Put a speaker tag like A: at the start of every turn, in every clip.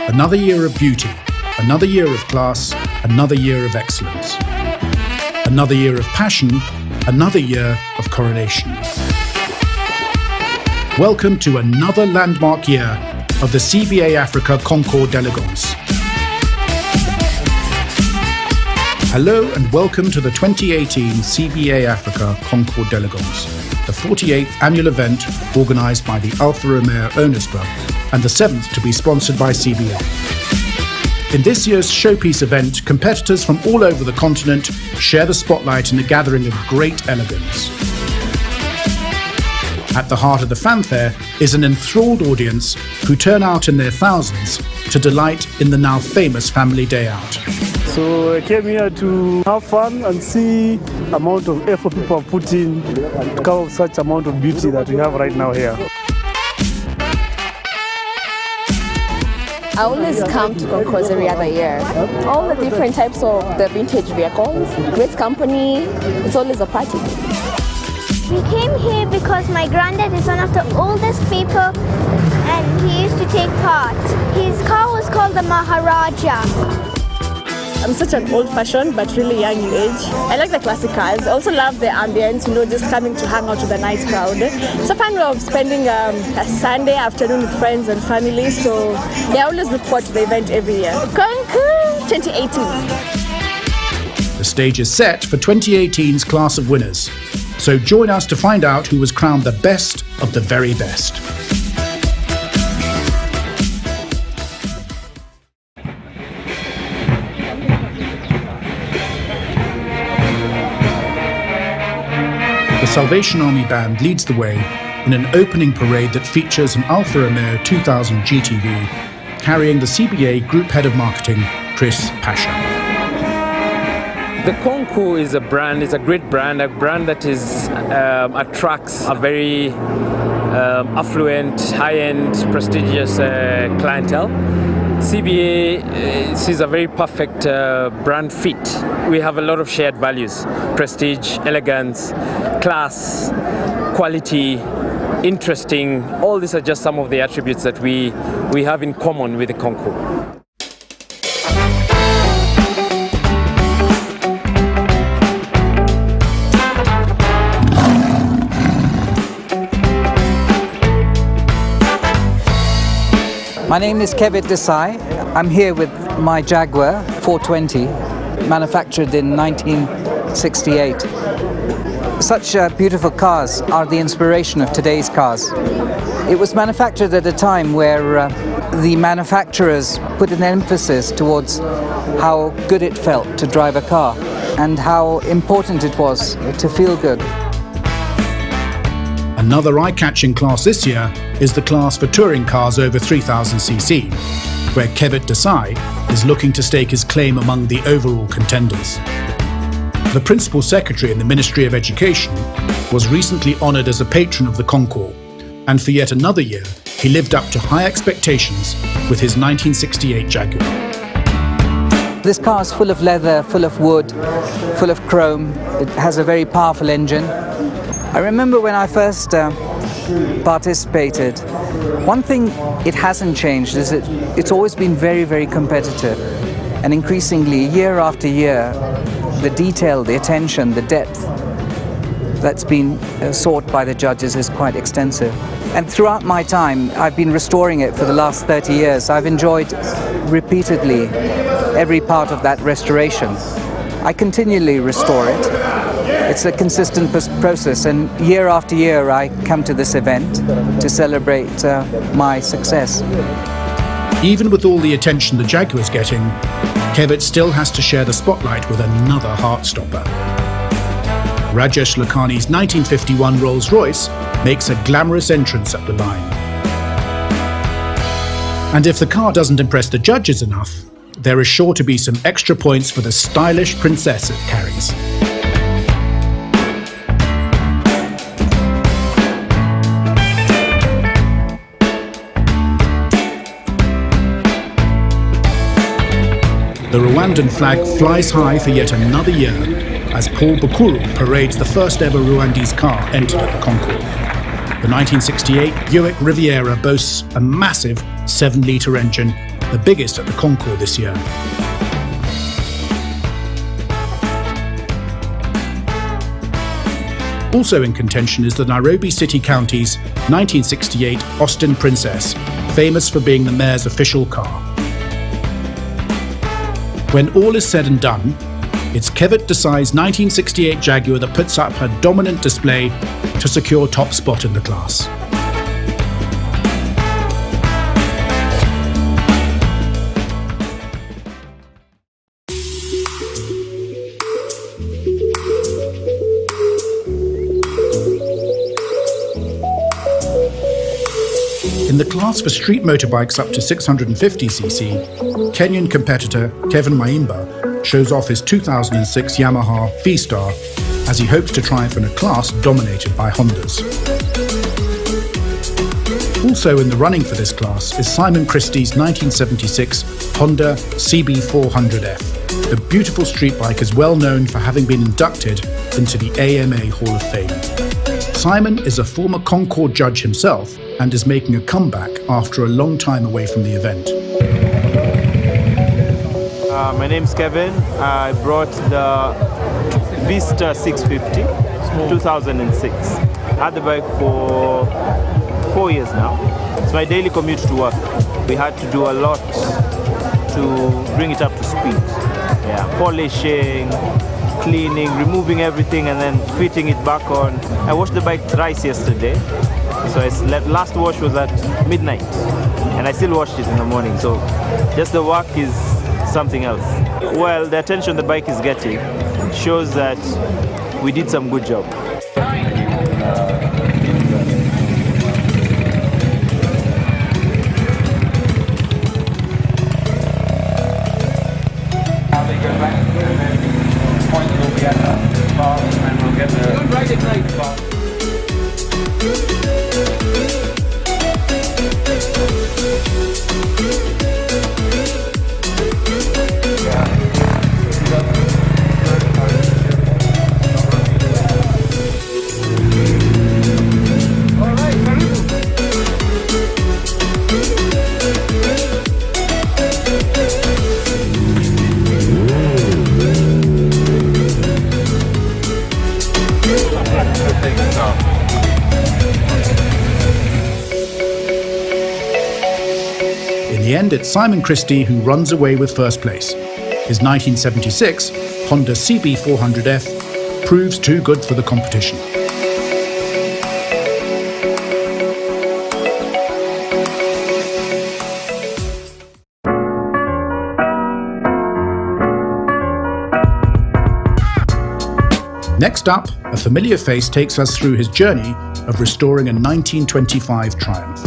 A: Another year of beauty, another year of class, another year of excellence. Another year of passion, another year of coronation. Welcome to another landmark year of the CBA Africa Concours d'Elegance. Hello and welcome to the 2018 CBA Africa Concours d'Elegance, the 48th annual event organised by the Alfa Romeo Owners Club and the 7th to be sponsored by CBA. In this year's showpiece event, competitors from all over the continent share the spotlight in a gathering of great elegance. At the heart of the fanfare is an enthralled audience who turn out in their thousands to delight in the now famous family day out.
B: So I came here to have fun and see the amount of effort people have put in to cover such amount of beauty that we have right now here.
C: I always come to Concours every other year. All the different types of the vintage vehicles, great company, it's always a party.
D: We came here because my granddad is one of the oldest people and he used to take part. His car was called the Maharaja.
C: I'm such an old-fashioned but really young in age. I like the classic cars. I also love the ambience, just coming to hang out with a nice crowd. It's a fun way of spending a Sunday afternoon with friends and family. So I always look forward to the event every year. Concours 2018.
A: The stage is set for 2018's class of winners. So join us to find out who was crowned the best of the very best. The Salvation Army Band leads the way in an opening parade that features an Alfa Romeo 2000 GTV carrying the CBA Group Head of Marketing, Chris Pasha.
E: The Concours is a brand, it's a great brand, a brand that attracts a very affluent, high-end, prestigious clientele. CBA sees a very perfect brand fit. We have a lot of shared values: prestige, elegance, class, quality, interesting. All these are just some of the attributes that we have in common with the Concours.
F: My name is Kevin Desai. I'm here with my Jaguar 420, manufactured in 1968. Such beautiful cars are the inspiration of today's cars. It was manufactured at a time where the manufacturers put an emphasis towards how good it felt to drive a car and how important it was to feel good.
A: Another eye-catching class this year is the class for touring cars over 3000cc, where Kevin Desai is looking to stake his claim among the overall contenders. The Principal Secretary in the Ministry of Education was recently honoured as a patron of the Concours, and for yet another year he lived up to high expectations with his 1968 Jaguar.
F: This car is full of leather, full of wood, full of chrome. It has a very powerful engine. I remember when I first participated, one thing it hasn't changed is that it's always been very, very competitive. And increasingly, year after year, the detail, the attention, the depth that's been sought by the judges is quite extensive. And throughout my time, I've been restoring it for the last 30 years. I've enjoyed repeatedly every part of that restoration. I continually restore it. It's a consistent process, and year after year I come to this event to celebrate my success.
A: Even with all the attention the Jaguar's getting, Kevin still has to share the spotlight with another heartstopper. Rajesh Lakhani's 1951 Rolls-Royce makes a glamorous entrance up the line. And if the car doesn't impress the judges enough, there is sure to be some extra points for the stylish princess it carries. The Rwandan flag flies high for yet another year as Paul Bukuru parades the first ever Rwandese car entered at the Concours. The 1968 Buick Riviera boasts a massive 7-litre engine, the biggest at the Concours this year. Also in contention is the Nairobi City County's 1968 Austin Princess, famous for being the mayor's official car. When all is said and done, it's Kevit Desai's 1968 Jaguar that puts up her dominant display to secure top spot in the class. In the class for street motorbikes up to 650cc, Kenyan competitor Kevin Maimba shows off his 2006 Yamaha V-Star as he hopes to triumph in a class dominated by Hondas. Also in the running for this class is Simon Christie's 1976 Honda CB400F. The beautiful street bike is well known for having been inducted into the AMA Hall of Fame. Simon is a former Concours judge himself and is making a comeback after a long time away from the event.
G: My name's Kevin. I brought the Vista 650, 2006. I had the bike for 4 years now. It's my daily commute to work. We had to do a lot to bring it up to speed. Yeah, polishing, cleaning, removing everything and then fitting it back on. I washed the bike thrice yesterday. So last wash was at midnight and I still washed it in the morning. So just the work is something else. Well, the attention the bike is getting shows that we did some good job.
A: In the end, it's Simon Christie who runs away with first place. His 1976 Honda CB400F proves too good for the competition. Next up, a familiar face takes us through his journey of restoring a 1925 Triumph.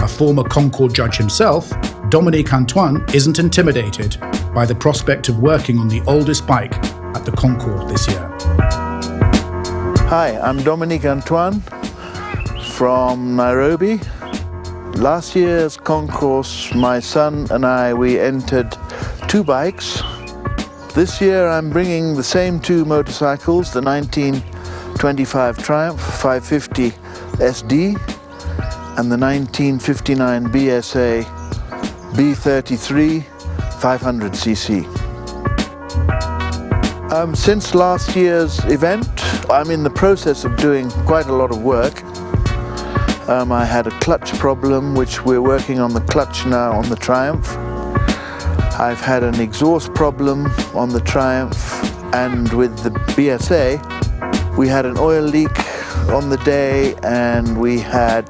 A: A former Concours judge himself, Dominique Antoine isn't intimidated by the prospect of working on the oldest bike at the Concours this year.
H: Hi, I'm Dominique Antoine from Nairobi. Last year's Concours, my son and I, we entered 2 bikes. This year I'm bringing the same 2 motorcycles, the 1925 Triumph 550 SD and the 1959 BSA B33 500cc. Since last year's event, I'm in the process of doing quite a lot of work. I had a clutch problem, which we're working on the clutch now on the Triumph. I've had an exhaust problem on the Triumph, and with the BSA, we had an oil leak on the day and we had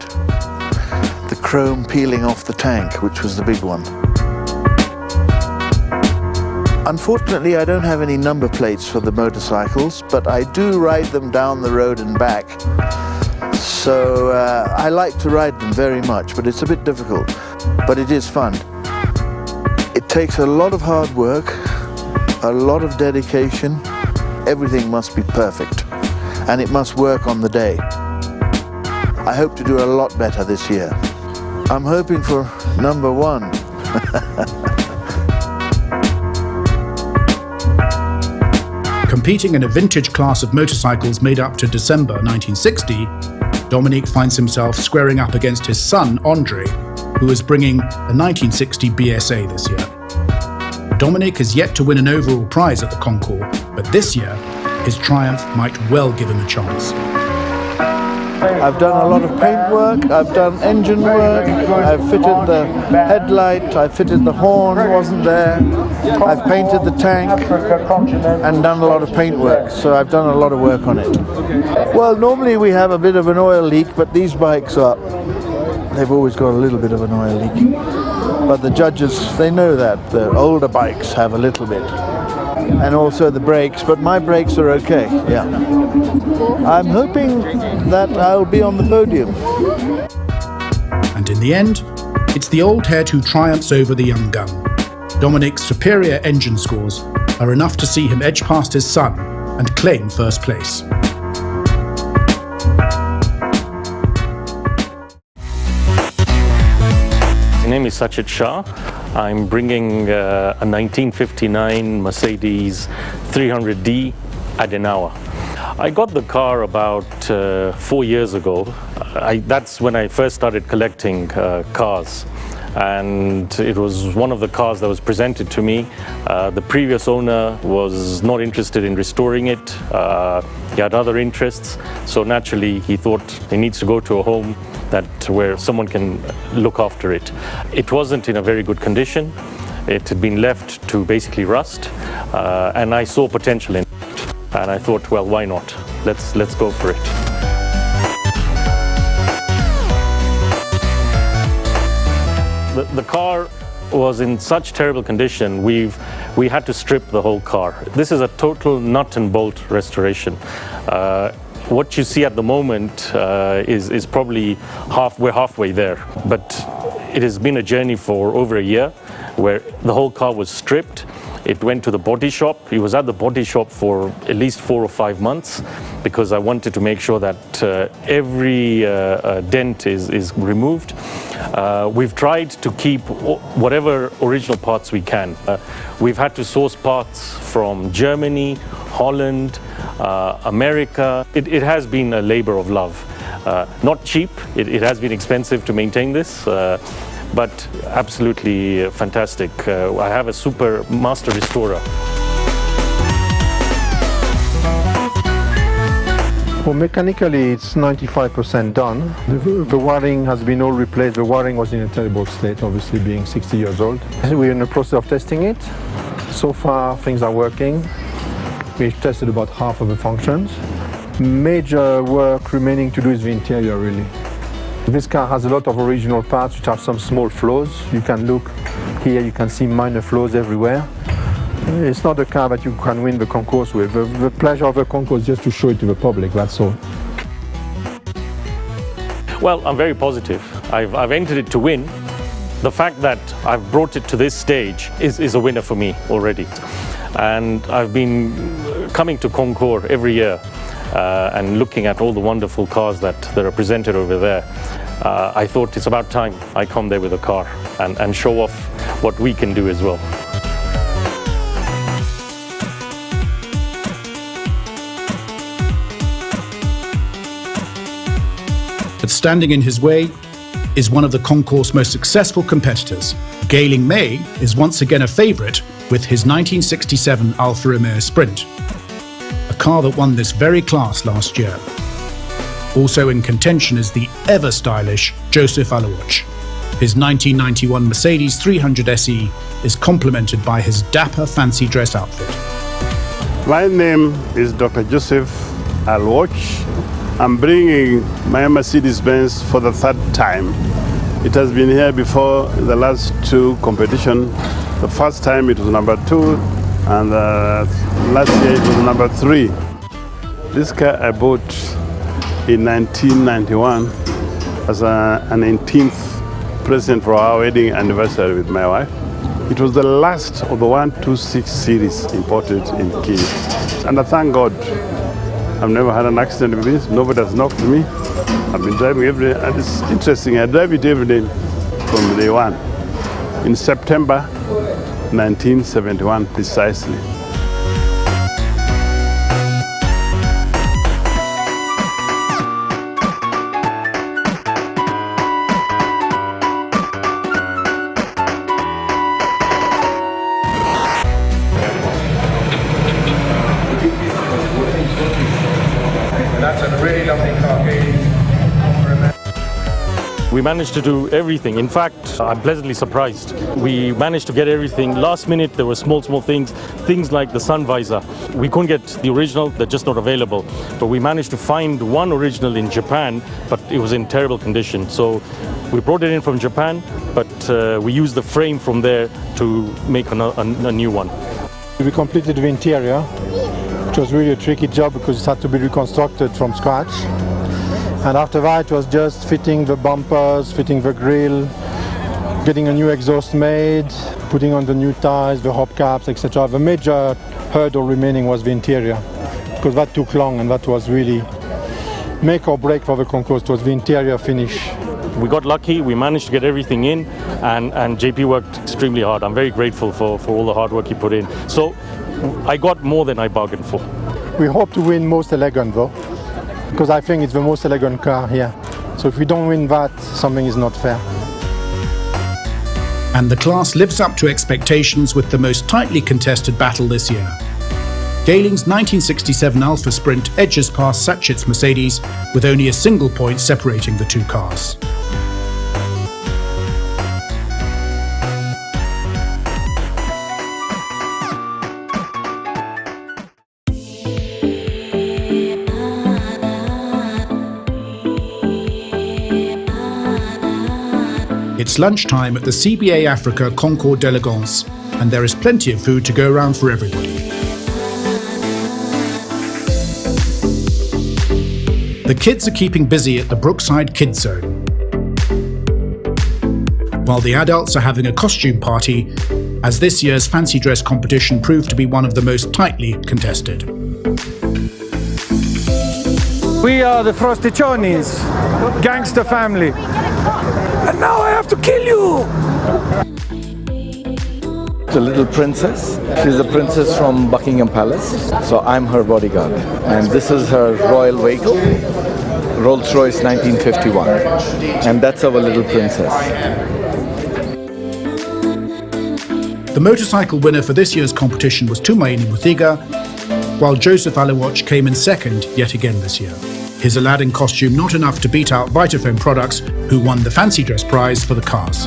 H: the chrome peeling off the tank, which was the big one. Unfortunately, I don't have any number plates for the motorcycles, but I do ride them down the road and back. So I like to ride them very much, but it's a bit difficult, but it is fun. It takes a lot of hard work, a lot of dedication. Everything must be perfect, and it must work on the day. I hope to do a lot better this year. I'm hoping for number 1.
A: Competing in a vintage class of motorcycles made up to December 1960, Dominique finds himself squaring up against his son, Andre, who is bringing a 1960 BSA this year. Dominique has yet to win an overall prize at the Concours, but this year, his triumph might well give him a chance.
H: I've done a lot of paint work, I've done engine work, I've fitted the headlight, I fitted the horn, wasn't there, I've painted the tank and done a lot of paint work, so I've done a lot of work on it. Well, normally we have a bit of an oil leak, but these bikes they've always got a little bit of an oil leak. But the judges, they know that the older bikes have a little bit. And also the brakes, but my brakes are okay, yeah. I'm hoping that I'll be on the podium.
A: And in the end, it's the old head who triumphs over the young gun. Dominique's superior engine scores are enough to see him edge past his son and claim first place.
I: My name is Sachit Shah. I'm bringing a 1959 Mercedes 300D Adenauer. I got the car about 4 years ago. That's when I first started collecting cars. And it was one of the cars that was presented to me. The previous owner was not interested in restoring it. He had other interests. So naturally, he thought he needs to go to a home where someone can look after it. It wasn't in a very good condition. It had been left to basically rust, and I saw potential in it. And I thought, well, why not? Let's go for it. The car was in such terrible condition, we had to strip the whole car. This is a total nut and bolt restoration. What you see at the moment is probably we're halfway there, but it has been a journey for over a year where the whole car was stripped. It went to the body shop. It was at the body shop for at least 4 or 5 months because I wanted to make sure that every dent is removed. We've tried to keep whatever original parts we can. We've had to source parts from Germany, Holland, America. It has been a labor of love. Not cheap, it has been expensive to maintain this, but absolutely fantastic. I have a super master restorer.
J: Well, mechanically it's 95% done. The wiring has been all replaced. The wiring was in a terrible state, obviously being 60 years old. We're in the process of testing it. So far things are working. We've tested about half of the functions. Major work remaining to do is the interior, really. This car has a lot of original parts which have some small flaws. You can look here, you can see minor flaws everywhere. It's not a car that you can win the concours with. The pleasure of the concours is just to show it to the public, that's all.
I: Well, I'm very positive. I've entered it to win. The fact that I've brought it to this stage is a winner for me already. And I've been coming to Concours every year and looking at all the wonderful cars that are presented over there. I thought it's about time I come there with a car and show off what we can do as well.
A: But standing in his way is one of the Concours' most successful competitors. Gailing May is once again a favourite with his 1967 Alfa Romeo Sprint, a car that won this very class last year. Also in contention is the ever-stylish Joseph Aluoch. His 1991 Mercedes 300 SE is complemented by his dapper fancy dress outfit.
K: My name is Dr. Joseph Aluoch. I'm bringing my Mercedes-Benz for the 3rd time. It has been here before the last 2 competitions. The first time it was number 2, and last year it was number 3. This car I bought in 1991 as an 18th present for our wedding anniversary with my wife. It was the last of the 126 series imported in Kenya. And I thank God I've never had an accident with this. Nobody has knocked me. I've been driving every day, and it's interesting. I drive it every day from day one. In September 1971, precisely.
J: That's a really lovely car.
I: We managed to do everything. In fact, I'm pleasantly surprised. We managed to get everything. Last minute, there were small things like the sun visor. We couldn't get the original, they're just not available. But we managed to find one original in Japan, but it was in terrible condition. So we brought it in from Japan, but we used the frame from there to make a new one.
J: We completed the interior, which was really a tricky job because it had to be reconstructed from scratch. And after that, it was just fitting the bumpers, fitting the grille, getting a new exhaust made, putting on the new tires, the hubcaps, etc. The major hurdle remaining was the interior, because that took long and that was really make or break for the Concours. It was the interior finish.
I: We got lucky, we managed to get everything in, and JP worked extremely hard. I'm very grateful for all the hard work he put in. So I got more than I bargained for.
J: We hope to win most elegant though, because I think it's the most elegant car here. So if we don't win that, something is not fair.
A: And the class lives up to expectations with the most tightly contested battle this year. Gayling's 1967 Alpha Sprint edges past Satchit's Mercedes with only a single point separating the two cars. It's lunchtime at the CBA Africa Concours d'Elegance, and there is plenty of food to go around for everybody. The kids are keeping busy at the Brookside Kids Zone, while the adults are having a costume party, as this year's fancy dress competition proved to be one of the most tightly contested.
L: We are the Frosty-chonis, gangster family. And now I have to kill you!
M: The little princess. She's a princess from Buckingham Palace. So I'm her bodyguard. And this is her royal vehicle, Rolls-Royce 1951. And that's our little princess.
A: The motorcycle winner for this year's competition was Tumaini Muthiga, while Joseph Aliwatch came in second yet again this year. His Aladdin costume not enough to beat out Vitafoam Products, who won the fancy dress prize for the cars.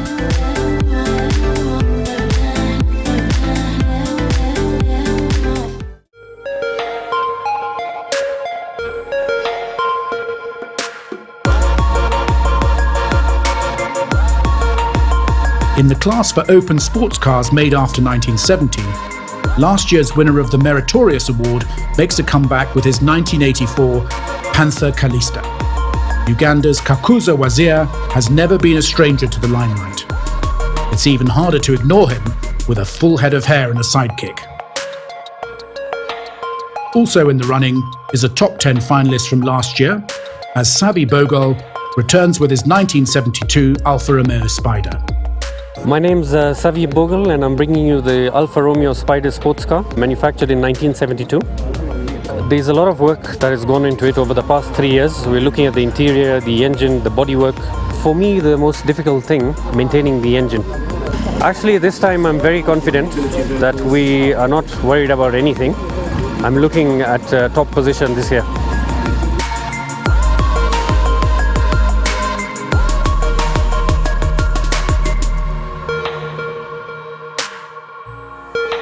A: In the class for open sports cars made after 1970, last year's winner of the Meritorious Award makes a comeback with his 1984 Panther Kalista. Uganda's Kakuza Wazir has never been a stranger to the limelight. It's even harder to ignore him with a full head of hair and a sidekick. Also in the running is a top 10 finalist from last year, as Savi Bogle returns with his 1972 Alfa Romeo Spider.
N: My name's Savi Bogle, and I'm bringing you the Alfa Romeo Spider sports car, manufactured in 1972. There's a lot of work that has gone into it over the past 3 years. We're looking at the interior, the engine, the bodywork. For me, the most difficult thing, maintaining the engine. Actually, this time I'm very confident that we are not worried about anything. I'm looking at top position this year.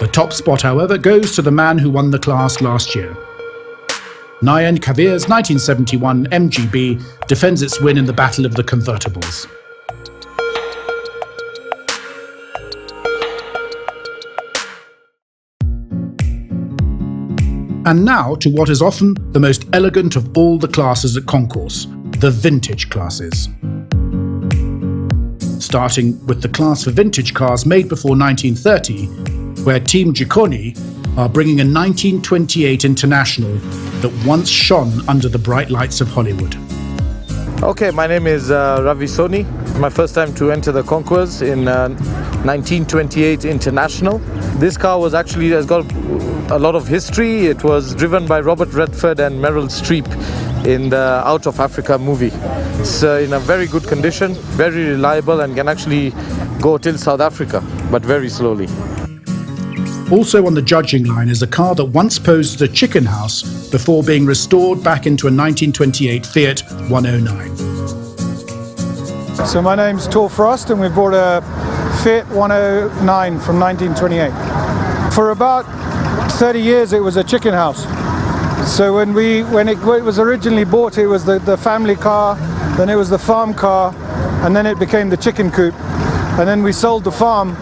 A: The top spot, however, goes to the man who won the class last year. Nayan Kavir's 1971 MGB defends its win in the Battle of the Convertibles. And now to what is often the most elegant of all the classes at Concours, the vintage classes. Starting with the class for vintage cars made before 1930, where Team Gicconi are bringing a 1928 International that once shone under the bright lights of Hollywood.
O: Okay, my name is Ravi Soni. It's my first time to enter the Concours in 1928 International. This car has got a lot of history. It was driven by Robert Redford and Meryl Streep in the Out of Africa movie. It's in a very good condition, very reliable, and can actually go till South Africa, but very slowly.
A: Also on the judging line is a car that once posed as a chicken house before being restored back into a 1928 Fiat 109.
L: So my name's Tor Frost and we brought a Fiat 109 from 1928. For about 30 years it was a chicken house. So when it was originally bought, it was the family car, then it was the farm car, and then it became the chicken coop. And then we sold the farm,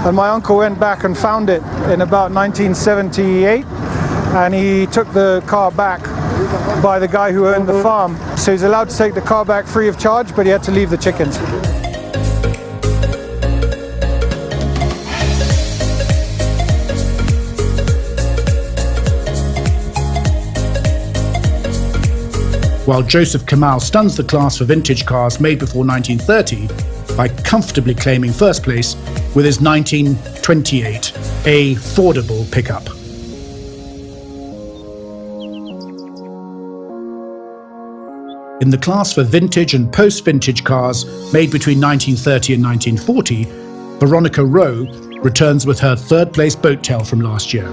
L: and my uncle went back and found it in about 1978, and he took the car back by the guy who owned the farm. So he's allowed to take the car back free of charge, but he had to leave the chickens.
A: While Joseph Kamal stuns the class for vintage cars made before 1930 by comfortably claiming first place with his 1928 affordable pickup. In the class for vintage and post-vintage cars made between 1930 and 1940, Veronica Rowe returns with her third-place boat tail from last year.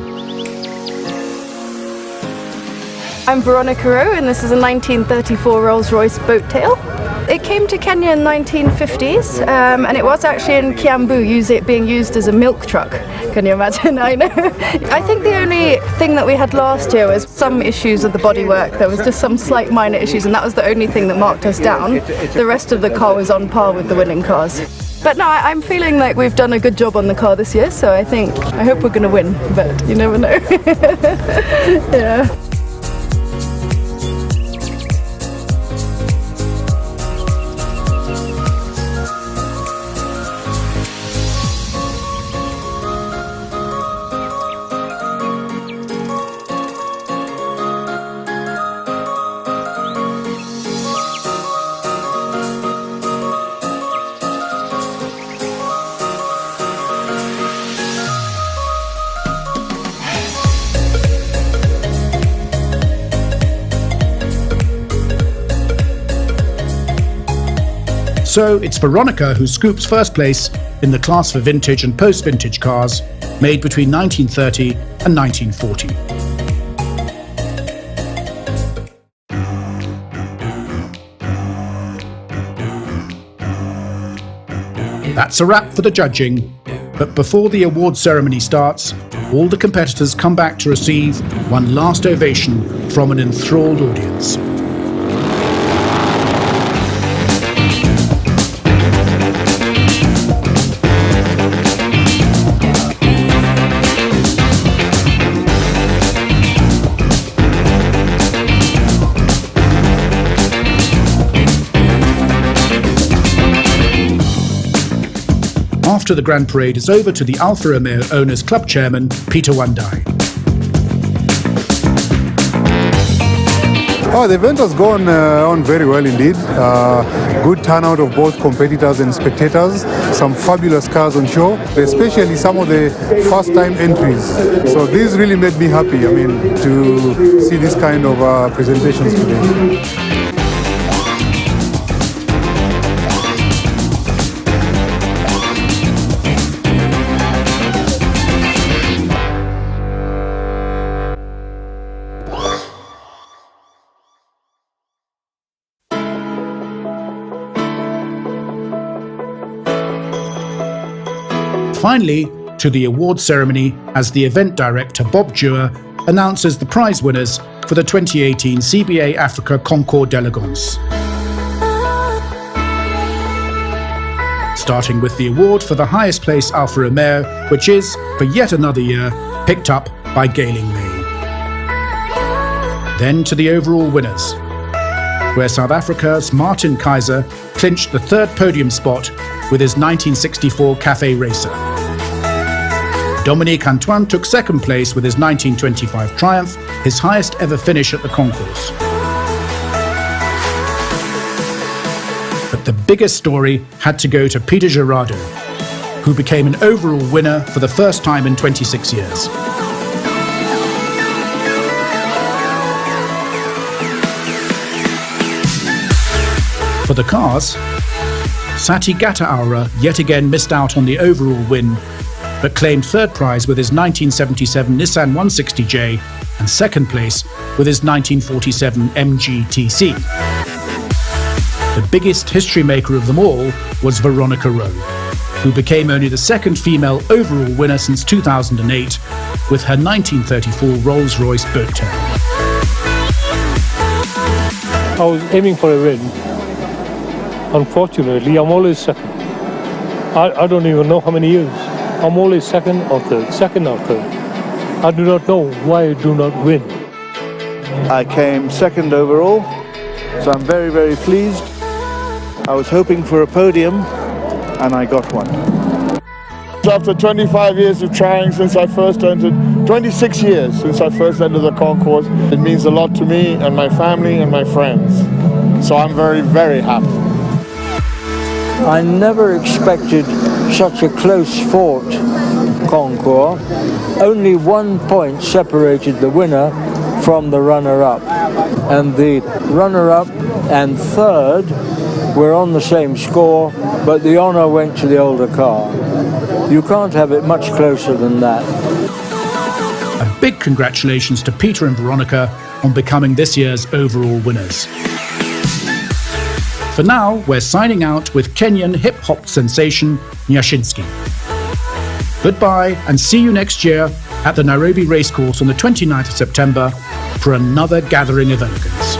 P: I'm Veronica Rowe and this is a 1934 Rolls-Royce boat tail. It came to Kenya in the 1950s and it was actually in Kiambu being used as a milk truck. Can you imagine? I know. I think the only thing that we had last year was some issues with the bodywork. There was just some slight minor issues and that was the only thing that marked us down. The rest of the car was on par with the winning cars. But no, I'm feeling like we've done a good job on the car this year, so I hope we're going to win, but you never know. Yeah.
A: So it's Veronica who scoops first place in the class for vintage and post-vintage cars made between 1930 and 1940. That's a wrap for the judging, but before the award ceremony starts, all the competitors come back to receive one last ovation from an enthralled audience. After the Grand Parade is over to the Alfa Romeo Owners Club Chairman, Peter Wandai.
Q: The event has gone on very well indeed. Good turnout of both competitors and spectators. Some fabulous cars on show, especially some of the first-time entries. So this really made me happy, to see this kind of presentations today.
A: Finally, to the award ceremony as the event director Bob Dewar announces the prize winners for the 2018 CBA Africa Concours d'Elegance. Starting with the award for the highest place Alfa Romeo, which is, for yet another year, picked up by Gailing May. Then to the overall winners, where South Africa's Martin Kaiser clinched the third podium spot with his 1964 Cafe Racer. Dominique Antoine took second place with his 1925 Triumph, his highest ever finish at the Concours. But the biggest story had to go to Peter Gerardo, who became an overall winner for the first time in 26 years. For the cars, Sati Gata Aura yet again missed out on the overall win but claimed third prize with his 1977 Nissan 160J and second place with his 1947 MG TC. The biggest history maker of them all was Veronica Rowe, who became only the second female overall winner since 2008 with her 1934 Rolls-Royce boat tail.
R: I was aiming for a win. Unfortunately, I'm always second. I don't even know how many years. I'm always second or third. I do not know why I do not win.
H: I came second overall, so I'm very, very pleased. I was hoping for a podium, and I got one.
S: After 25 years of trying since I first entered, 26 years since I first entered the Concours, it means a lot to me and my family and my friends. So I'm very, very happy.
T: I never expected such a close fought Concours. Only 1 point separated the winner from the runner-up. And the runner-up and third were on the same score, but the honour went to the older car. You can't have it much closer than that.
A: A big congratulations to Peter and Veronica on becoming this year's overall winners. For now, we're signing out with Kenyan hip-hop sensation Nyashinski. Goodbye and see you next year at the Nairobi Racecourse on the 29th of September for another gathering of elegance.